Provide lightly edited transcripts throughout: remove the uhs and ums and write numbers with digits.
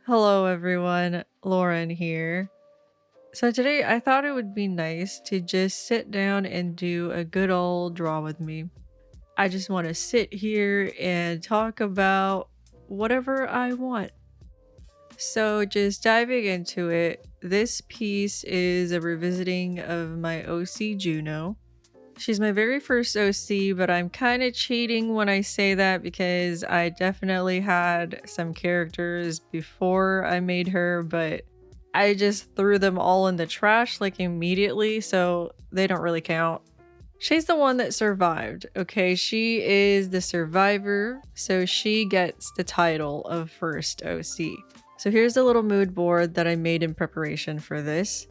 Hello everyone, Lauren here. So today I thought it would be nice to just sit down and do a good old draw with me. I just want to sit here and talk about whatever I want. So just diving into it, this piece is a revisiting of my OC Juno. She's my very first OC, but I'm kind of cheating when I say that because I definitely had some characters before I made her, but I just threw them all in the trash like immediately, so they don't really count. She's the one that survived, okay? She is the survivor, so she gets the title of first OC. So here's a little mood board that I made in preparation for this.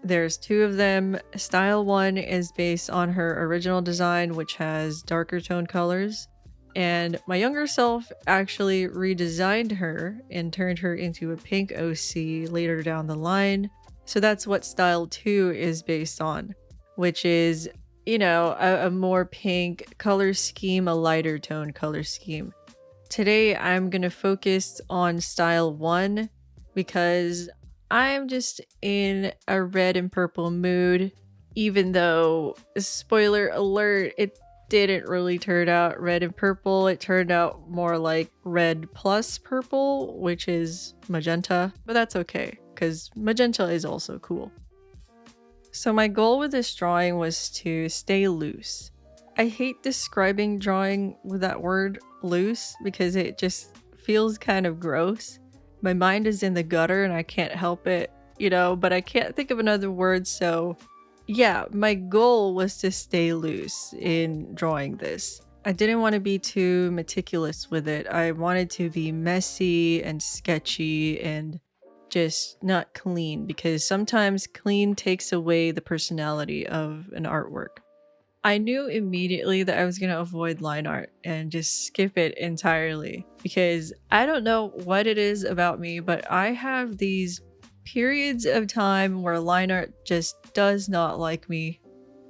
There's two of them. Style 1 is based on her original design, which has darker tone colors. And my younger self actually redesigned her and turned her into a pink OC later down the line. So that's what Style 2 is based on, which is, a more pink color scheme, a lighter tone color scheme. Today, I'm going to focus on Style 1 because I'm just in a red and purple mood, even though, spoiler alert, it didn't really turn out red and purple. It turned out more like red plus purple, which is magenta, but that's okay, because magenta is also cool. So my goal with this drawing was to stay loose. I hate describing drawing with that word loose because it just feels kind of gross. My mind is in the gutter and I can't help it, but I can't think of another word. So yeah, my goal was to stay loose in drawing this. I didn't want to be too meticulous with it. I wanted to be messy and sketchy and just not clean, because sometimes clean takes away the personality of an artwork. I knew immediately that I was going to avoid line art and just skip it entirely, because I don't know what it is about me, but I have these periods of time where line art just does not like me.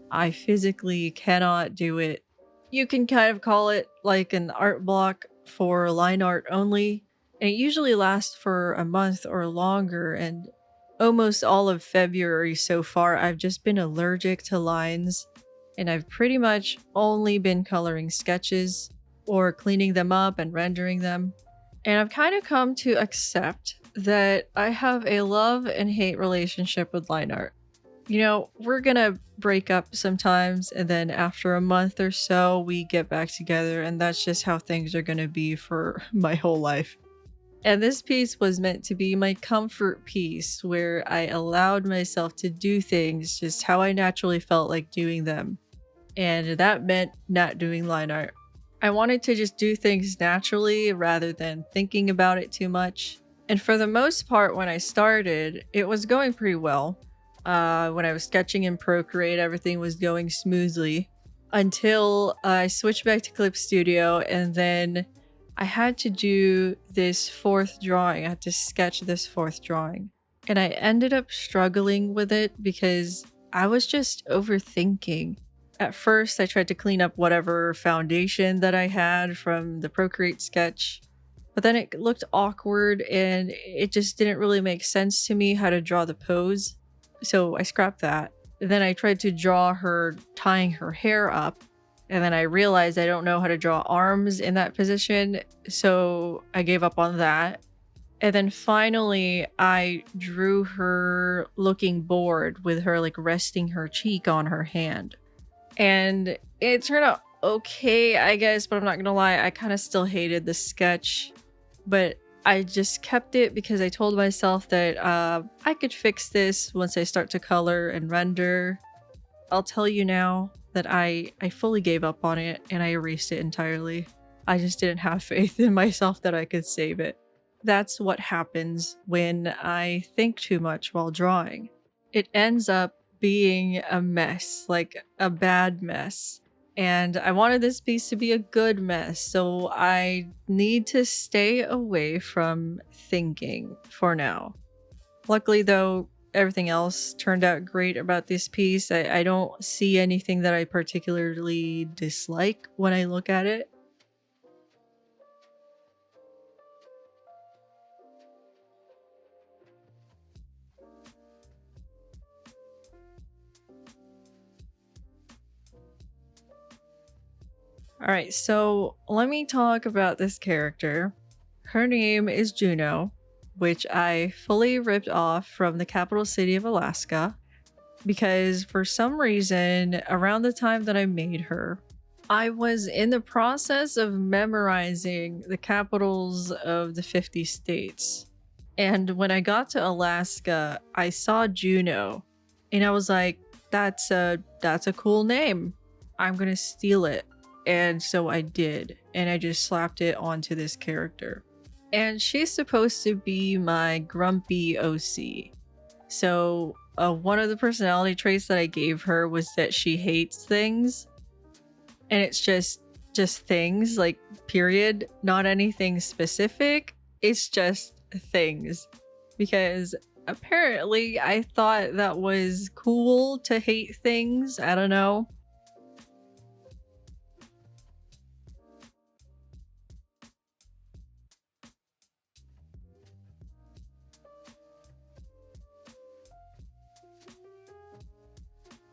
I physically cannot do it. You can kind of call it like an art block for line art only, and it usually lasts for a month or longer, and almost all of February so far I've just been allergic to lines, and I've pretty much only been coloring sketches or cleaning them up and rendering them. And I've kind of come to accept that I have a love and hate relationship with line art. We're gonna break up sometimes, and then after a month or so, we get back together, and that's just how things are gonna be for my whole life. And this piece was meant to be my comfort piece, where I allowed myself to do things just how I naturally felt like doing them. And that meant not doing line art. I wanted to just do things naturally rather than thinking about it too much. And for the most part, when I started, it was going pretty well. When I was sketching in Procreate, everything was going smoothly until I switched back to Clip Studio, and then I had to do this fourth drawing. I had to sketch this fourth drawing. And I ended up struggling with it because I was just overthinking. At first, I tried to clean up whatever foundation that I had from the Procreate sketch, but then it looked awkward and it just didn't really make sense to me how to draw the pose. So I scrapped that. Then I tried to draw her tying her hair up, and then I realized I don't know how to draw arms in that position, so I gave up on that. And then finally, I drew her looking bored with her like resting her cheek on her hand. And it turned out okay, I guess, but I'm not gonna lie, I kind of still hated the sketch. But I just kept it because I told myself that I could fix this once I start to color and render. I'll tell you now that I fully gave up on it and I erased it entirely. I just didn't have faith in myself that I could save it. That's what happens when I think too much while drawing. It ends up being a mess, like a bad mess. And I wanted this piece to be a good mess, so I need to stay away from thinking for now. Luckily though, everything else turned out great about this piece. I don't see anything that I particularly dislike when I look at it. All right, so let me talk about this character. Her name is Juno, which I fully ripped off from the capital city of Alaska because for some reason, around the time that I made her, I was in the process of memorizing the capitals of the 50 states. And when I got to Alaska, I saw Juno and I was like, that's a cool name. I'm going to steal it. And so I did, and I just slapped it onto this character. And she's supposed to be my grumpy OC. So one of the personality traits that I gave her was that she hates things. And it's just things, like, period, not anything specific. It's just things. Because apparently I thought that was cool to hate things. I don't know.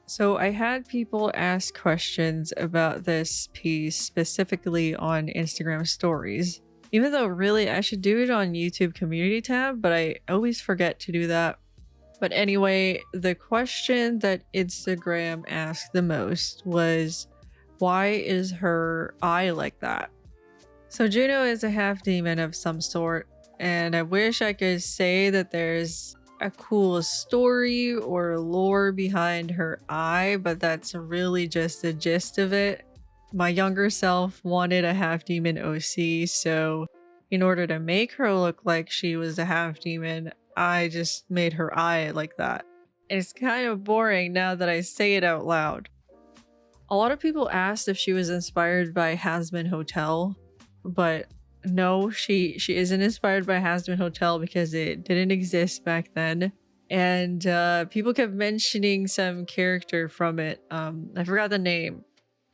So I had people ask questions about this piece specifically on Instagram stories. Even though really I should do it on YouTube community tab, but I always forget to do that. But anyway, the question that Instagram asked the most was, why is her eye like that? So Juno is a half demon of some sort, and I wish I could say that there's a cool story or lore behind her eye, but that's really just the gist of it. My younger self wanted a half demon OC, so in order to make her look like she was a half demon, I just made her eye like that. It's kind of boring now that I say it out loud. A lot of people asked if she was inspired by Hazbin Hotel, but no, she isn't inspired by Hazbin Hotel because it didn't exist back then. And people kept mentioning some character from it. I forgot the name.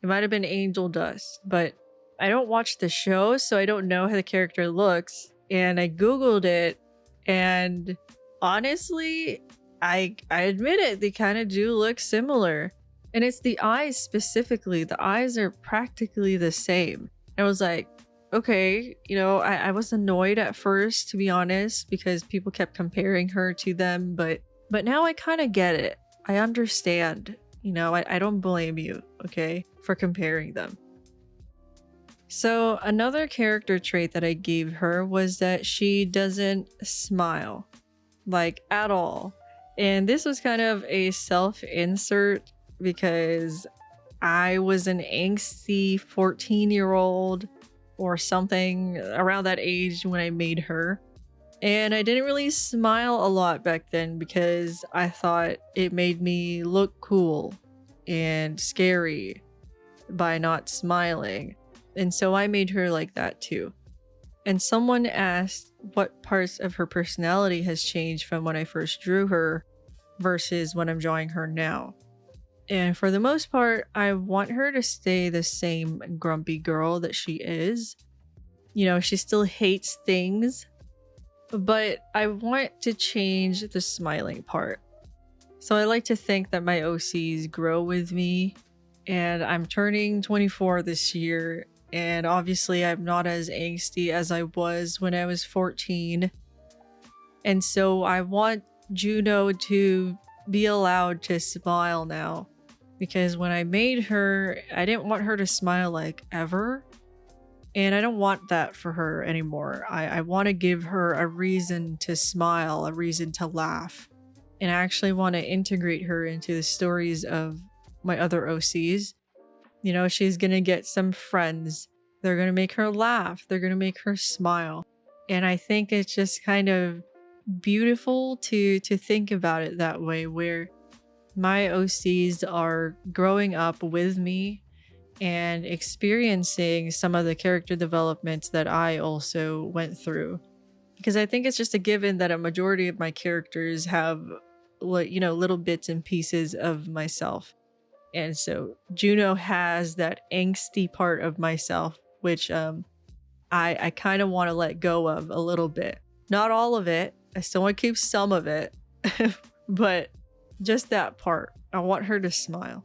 It might have been Angel Dust, but I don't watch the show, so I don't know how the character looks. And I Googled it, and honestly, I admit it, they kind of do look similar. And it's the eyes specifically. The eyes are practically the same. And I was like, okay, I was annoyed at first, to be honest, because people kept comparing her to them, but now I kind of get it. I understand. I don't blame you, okay, for comparing them. So another character trait that I gave her was that she doesn't smile, like, at all. And this was kind of a self-insert because I was an angsty 14-year-old or something around that age when I made her. And I didn't really smile a lot back then because I thought it made me look cool and scary by not smiling. And so I made her like that too. And someone asked what parts of her personality has changed from when I first drew her versus when I'm drawing her now. And for the most part, I want her to stay the same grumpy girl that she is. She still hates things, but I want to change the smiling part. So I like to think that my OCs grow with me, and I'm turning 24 this year, and obviously I'm not as angsty as I was when I was 14. And so I want Juno to be allowed to smile now. Because when I made her, I didn't want her to smile like ever. And I don't want that for her anymore. I want to give her a reason to smile, a reason to laugh. And I actually want to integrate her into the stories of my other OCs. She's going to get some friends. They're going to make her laugh. They're going to make her smile. And I think it's just kind of beautiful to think about it that way, where my OCs are growing up with me and experiencing some of the character developments that I also went through. Because I think it's just a given that a majority of my characters have, little bits and pieces of myself. And so Juno has that angsty part of myself, which I kind of want to let go of a little bit. Not all of it. I still want to keep some of it. But just that part. I want her to smile.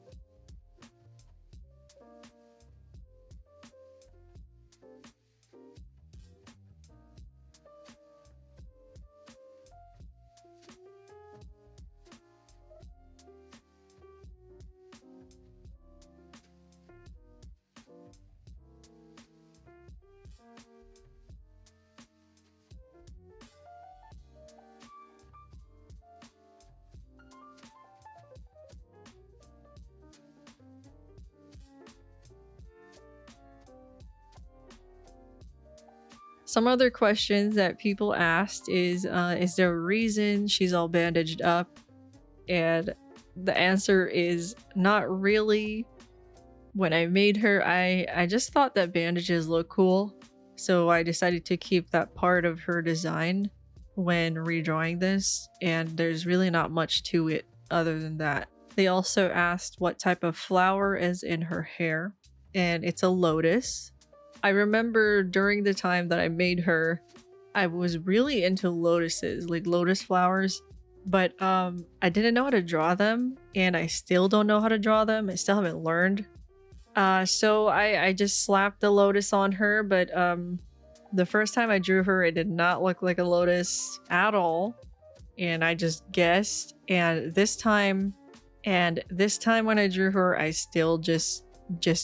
Some other questions that people asked is there a reason she's all bandaged up? And the answer is not really. When I made her, I just thought that bandages look cool, so I decided to keep that part of her design when redrawing this, and there's really not much to it other than that. They also asked what type of flower is in her hair, and it's a lotus. I remember during the time that I made her, I was really into lotuses, like lotus flowers, but I didn't know how to draw them, and I still don't know how to draw them. I still haven't learned. So I just slapped the lotus on her, but the first time I drew her, it did not look like a lotus at all, and I just guessed. And this time when I drew her, I still just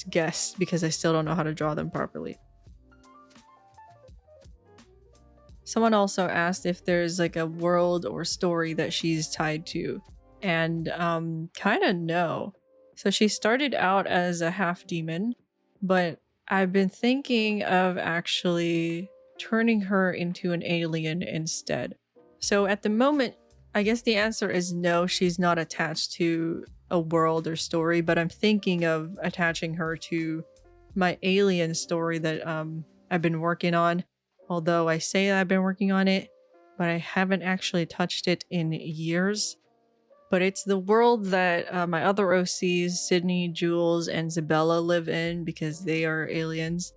guessed because I still don't know how to draw them properly. Someone also asked if there's like a world or story that she's tied to, and kind of no. So she started out as a half demon, but I've been thinking of actually turning her into an alien instead. So at the moment, I guess the answer is no, she's not attached to a world or story, but I'm thinking of attaching her to my alien story that I've been working on. Although I say I've been working on it, but I haven't actually touched it in years. But it's the world that my other OCs, Sydney, Jules, and Zabella live in because they are aliens.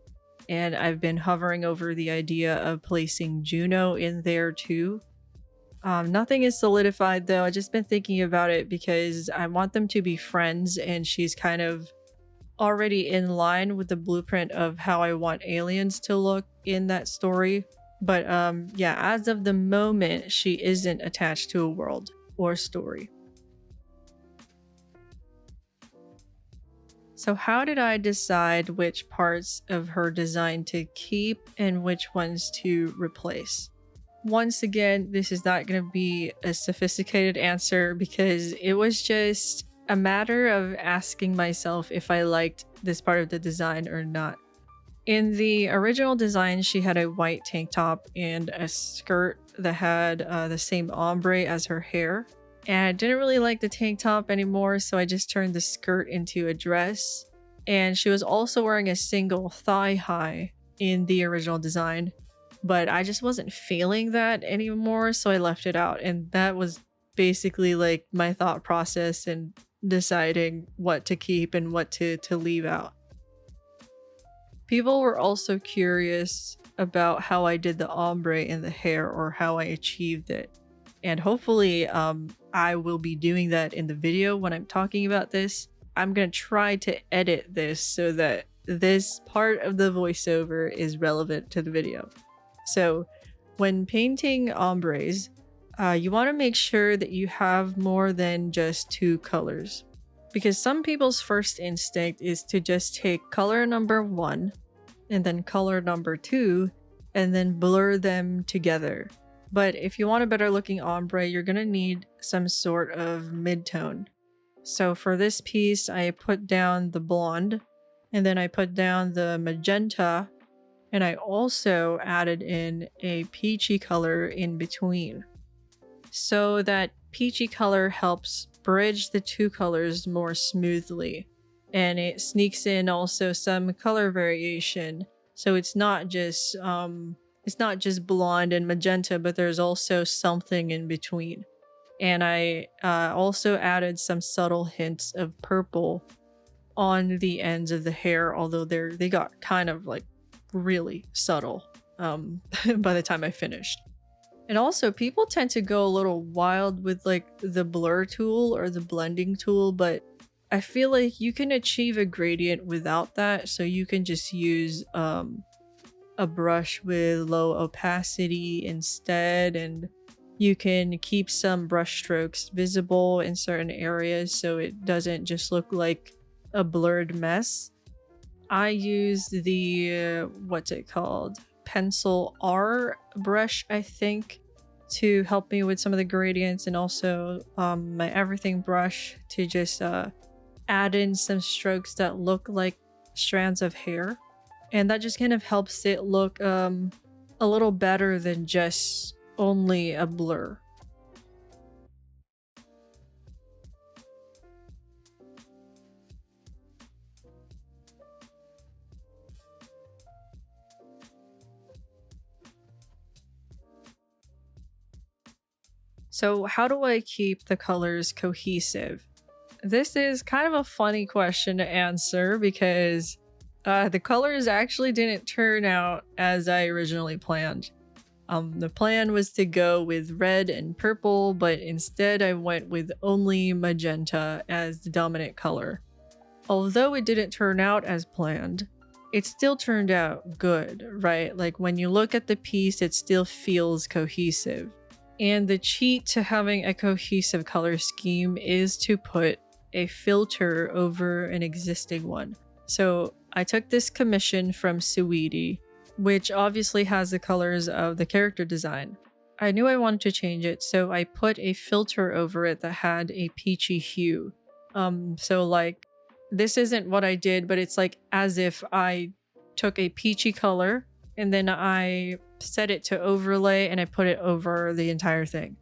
And I've been hovering over the idea of placing Juno in there too. Nothing is solidified though. I've just been thinking about it because I want them to be friends, and she's kind of already in line with the blueprint of how I want aliens to look in that story. But yeah, as of the moment, she isn't attached to a world or story. So how did I decide which parts of her design to keep and which ones to replace? Once again, this is not going to be a sophisticated answer because it was just a matter of asking myself if I liked this part of the design or not. In the original design, she had a white tank top and a skirt that had the same ombre as her hair. And I didn't really like the tank top anymore, so I just turned the skirt into a dress. And she was also wearing a single thigh high in the original design, but I just wasn't feeling that anymore, so I left it out. And that was basically like my thought process in deciding what to keep and what to leave out. People were also curious about how I did the ombre in the hair or how I achieved it. And hopefully I will be doing that in the video when I'm talking about this. I'm going to try to edit this so that this part of the voiceover is relevant to the video. So when painting ombres, you want to make sure that you have more than just two colors. Because some people's first instinct is to just take color number 1 and then color number 2 and then blur them together. But if you want a better looking ombre, you're going to need some sort of mid-tone. So for this piece, I put down the blonde, and then I put down the magenta, and I also added in a peachy color in between. So that peachy color helps bridge the two colors more smoothly, and it sneaks in also some color variation. So it's not just blonde and magenta, but there's also something in between. And I also added some subtle hints of purple on the ends of the hair, although they got kind of like really subtle by the time I finished. And also, people tend to go a little wild with like the blur tool or the blending tool, but I feel like you can achieve a gradient without that. So you can just use a brush with low opacity instead, and you can keep some brush strokes visible in certain areas so it doesn't just look like a blurred mess. I used the what's it called? Pencil R brush, I think, to help me with some of the gradients, and also my everything brush to just add in some strokes that look like strands of hair. And that just kind of helps it look a a little better than just only a blur. So how do I keep the colors cohesive? This is kind of a funny question to answer because the colors actually didn't turn out as I originally planned. The plan was to go with red and purple, but instead I went with only magenta as the dominant color. Although it didn't turn out as planned, it still turned out good, right? Like when you look at the piece, it still feels cohesive. And the cheat to having a cohesive color scheme is to put a filter over an existing one. So I took this commission from Sweetie, which obviously has the colors of the character design. I knew I wanted to change it, so I put a filter over it that had a peachy hue. So like, this isn't what I did, but it's like as if I took a peachy color and then I set it to overlay and I put it over the entire thing.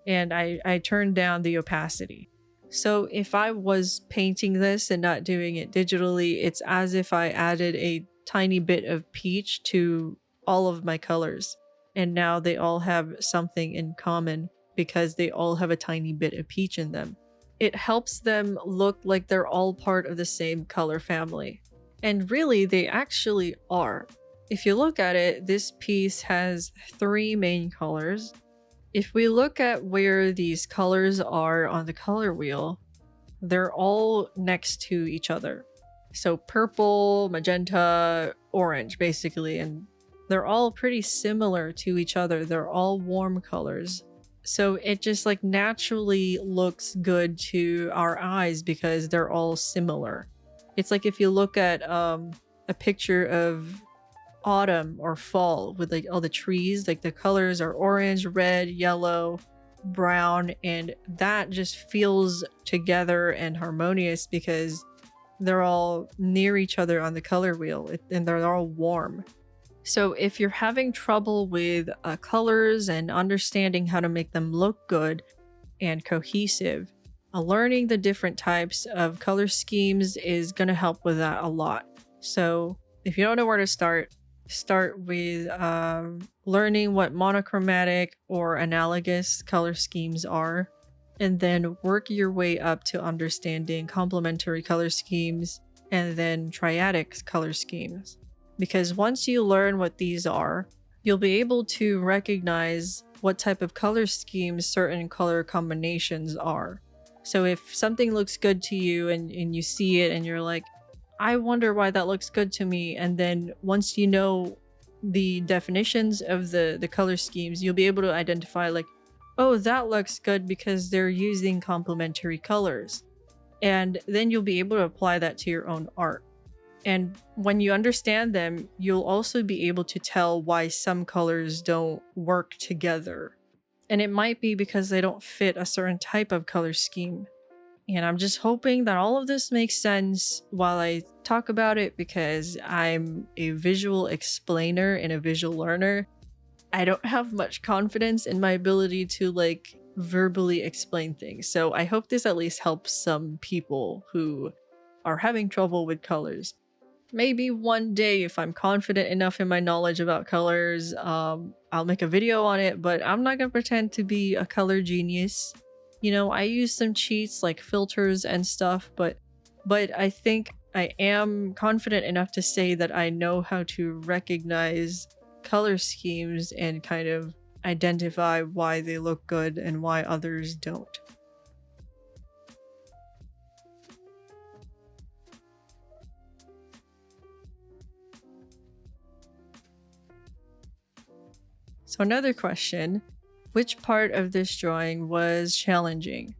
And I turned down the opacity. So if I was painting this and not doing it digitally, it's as if I added a tiny bit of peach to all of my colors. And now they all have something in common because they all have a tiny bit of peach in them. It helps them look like they're all part of the same color family. And really, they actually are. If you look at it, this piece has 3 main colors. If we look at where these colors are on the color wheel, they're all next to each other. So purple, magenta, orange, basically, and they're all pretty similar to each other. They're all warm colors. So it just like naturally looks good to our eyes because they're all similar. It's like if you look at a picture of autumn or fall with like all the trees, like the colors are orange, red, yellow, brown, and that just feels together and harmonious because they're all near each other on the color wheel and they're all warm. So if you're having trouble with colors and understanding how to make them look good and cohesive, learning the different types of color schemes is going to help with that a lot. So if you don't know where to start with learning what monochromatic or analogous color schemes are, and then work your way up to understanding complementary color schemes and then triadic color schemes. Because once you learn what these are, you'll be able to recognize what type of color schemes certain color combinations are. So if something looks good to you and you see it and you're like, I wonder why that looks good to me. And then once you know the definitions of the color schemes, you'll be able to identify like, oh, that looks good because they're using complementary colors. And then you'll be able to apply that to your own art. And when you understand them, you'll also be able to tell why some colors don't work together. And it might be because they don't fit a certain type of color scheme. And I'm just hoping that all of this makes sense while I talk about it because I'm a visual explainer and a visual learner. I don't have much confidence in my ability to like verbally explain things. So I hope this at least helps some people who are having trouble with colors. Maybe one day if I'm confident enough in my knowledge about colors, I'll make a video on it, but I'm not gonna pretend to be a color genius. You know, I use some cheats like filters and stuff, but I think I am confident enough to say that I know how to recognize color schemes and kind of identify why they look good and why others don't. So another question, which part of this drawing was challenging?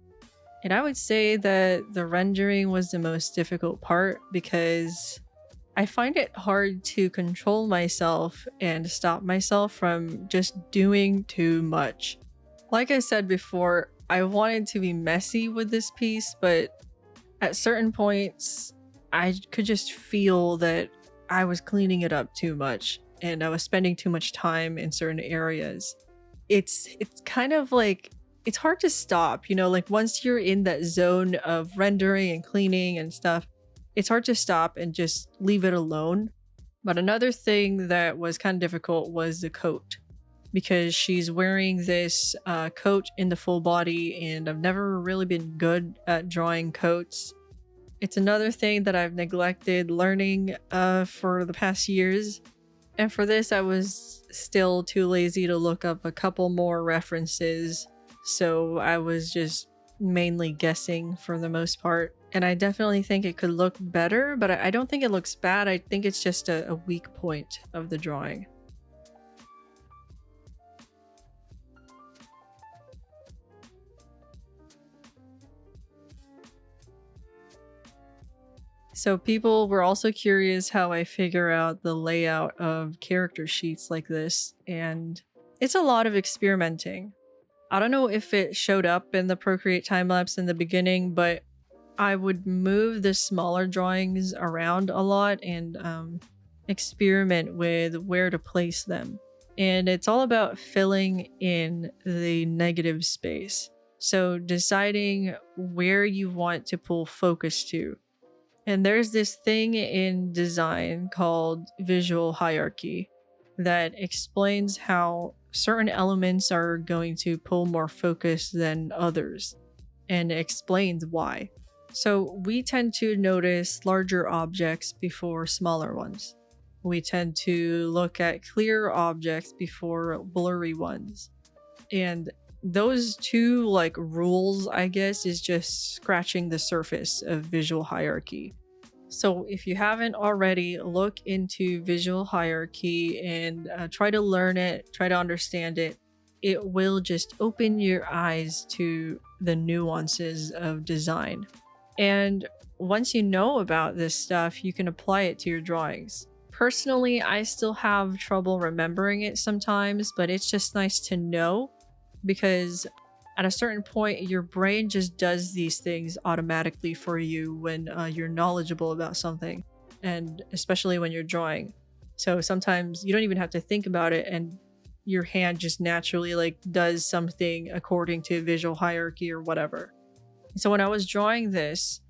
And I would say that the rendering was the most difficult part because I find it hard to control myself and stop myself from just doing too much. Like I said before, I wanted to be messy with this piece, but at certain points, I could just feel that I was cleaning it up too much. and I was spending too much time in certain areas. It's kind of like it's hard to stop, like once you're in that zone of rendering and cleaning and stuff, it's hard to stop and just leave it alone. But another thing that was kind of difficult was the coat because she's wearing this coat in the full body, and I've never really been good at drawing coats. It's another thing that I've neglected learning for the past years. And for this, I was still too lazy to look up a couple more references. So I was just mainly guessing for the most part. And I definitely think it could look better, but I don't think it looks bad. I think it's just a weak point of the drawing. So people were also curious how I figure out the layout of character sheets like this, and it's a lot of experimenting. I don't know if it showed up in the Procreate time-lapse in the beginning, but I would move the smaller drawings around a lot and experiment with where to place them. And it's all about filling in the negative space. So deciding where you want to pull focus to. And there's this thing in design called visual hierarchy that explains how certain elements are going to pull more focus than others, and explains why. So we tend to notice larger objects before smaller ones. We tend to look at clear objects before blurry ones. And those two rules, I guess, is just scratching the surface of visual hierarchy. So if you haven't already, look into visual hierarchy and try to learn it, try to understand it. It will just open your eyes to the nuances of design. And once you know about this stuff, you can apply it to your drawings. Personally, I still have trouble remembering it sometimes, but it's just nice to know because at a certain point, your brain just does these things automatically for you when you're knowledgeable about something, and especially when you're drawing. So sometimes you don't even have to think about it, and your hand just naturally does something according to visual hierarchy or whatever. So when I was drawing this,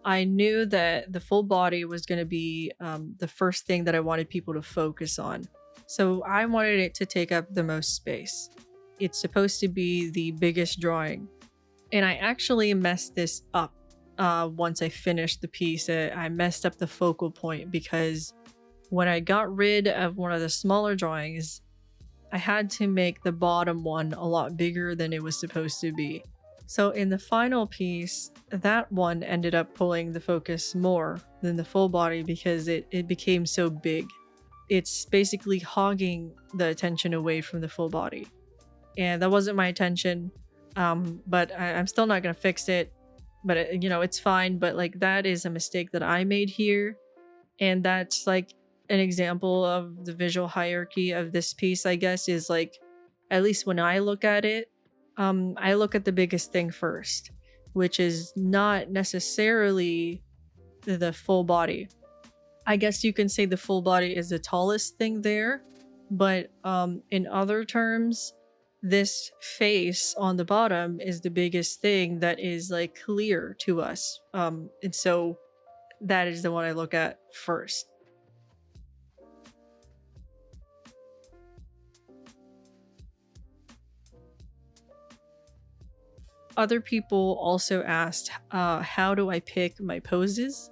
I knew that the full body was going to be the first thing that I wanted people to focus on. So I wanted it to take up the most space. It's supposed to be the biggest drawing. And I actually messed this up once I finished the piece. I messed up the focal point because when I got rid of one of the smaller drawings, I had to make the bottom one a lot bigger than it was supposed to be. So in the final piece, that one ended up pulling the focus more than the full body because it became so big. It's basically hogging the attention away from the full body. And that wasn't my intention, but I'm still not going to fix it. But, it's fine. But, that is a mistake that I made here. And that's, an example of the visual hierarchy of this piece, I guess, is, at least when I look at it, I look at the biggest thing first, which is not necessarily the full body. I guess you can say the full body is the tallest thing there. But in other terms, this face on the bottom is the biggest thing that is clear to us. And so that is the one I look at first. Other people also asked, how do I pick my poses?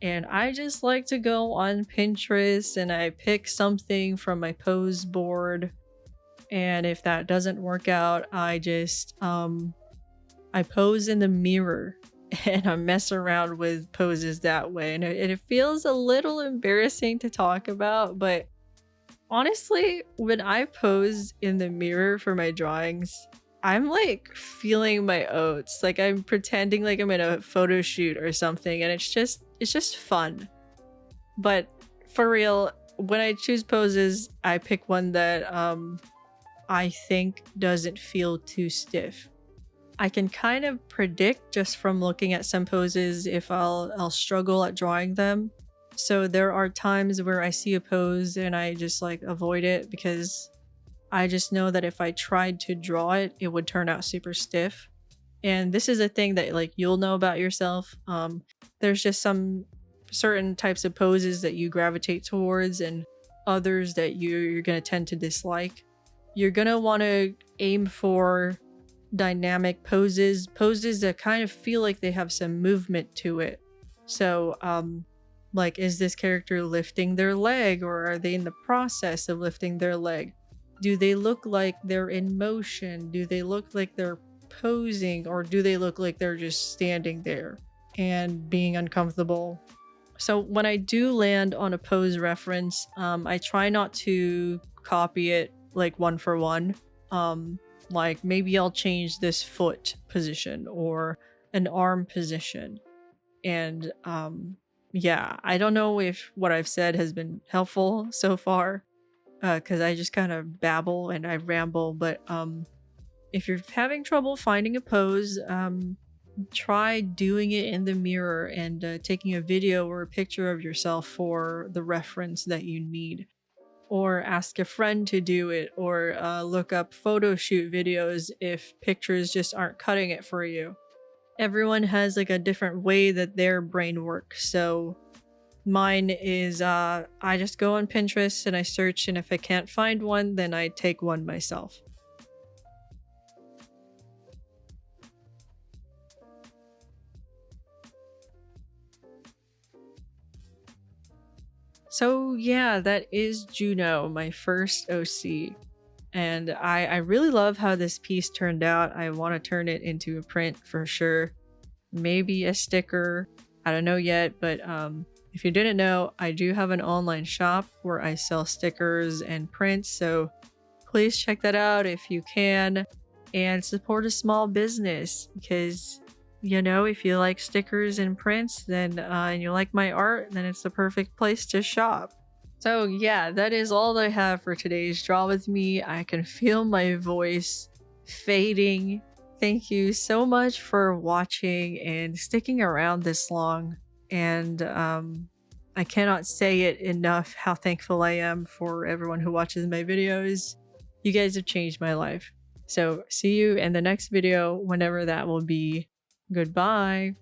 And I just like to go on Pinterest and I pick something from my pose board. And if that doesn't work out, I just I pose in the mirror and I mess around with poses that way. And it feels a little embarrassing to talk about, but honestly, when I pose in the mirror for my drawings, I'm feeling my oats. I'm pretending like I'm in a photo shoot or something, and it's just fun. But for real, when I choose poses, I pick one that I think doesn't feel too stiff. I can kind of predict just from looking at some poses if I'll struggle at drawing them. So there are times where I see a pose and I just like avoid it because I just know that if I tried to draw it, it would turn out super stiff. And this is a thing that like you'll know about yourself. There's just some certain types of poses that you gravitate towards and others that you're going to tend to dislike. You're going to want to aim for dynamic poses that kind of feel like they have some movement to it. So like, is this character lifting their leg, or are they in the process of lifting their leg? Do they look like they're in motion? Do they look like they're posing, or do they look like they're just standing there and being uncomfortable? So when I do land on a pose reference, I try not to copy it like one for one. Like maybe I'll change this foot position or an arm position. And yeah, I don't know if what I've said has been helpful so far, because I just kind of babble and I ramble. But if you're having trouble finding a pose, try doing it in the mirror and taking a video or a picture of yourself for the reference that you need. Or ask a friend to do it, or look up photo shoot videos if pictures just aren't cutting it for you. Everyone has like a different way that their brain works. So mine is I just go on Pinterest and I search, and if I can't find one, then I take one myself. So yeah, that is Juno, my first OC. And I really love how this piece turned out. I want to turn it into a print for sure. Maybe a sticker. I don't know yet, but if you didn't know, I do have an online shop where I sell stickers and prints, so please check that out if you can, and support a small business because, you know, if you like stickers and prints, then and you like my art, then it's the perfect place to shop. So yeah, that is all that I have for today's Draw With Me. I can feel my voice fading. Thank you so much for watching and sticking around this long. And I cannot say it enough how thankful I am for everyone who watches my videos. You guys have changed my life. So see you in the next video, whenever that will be. Goodbye.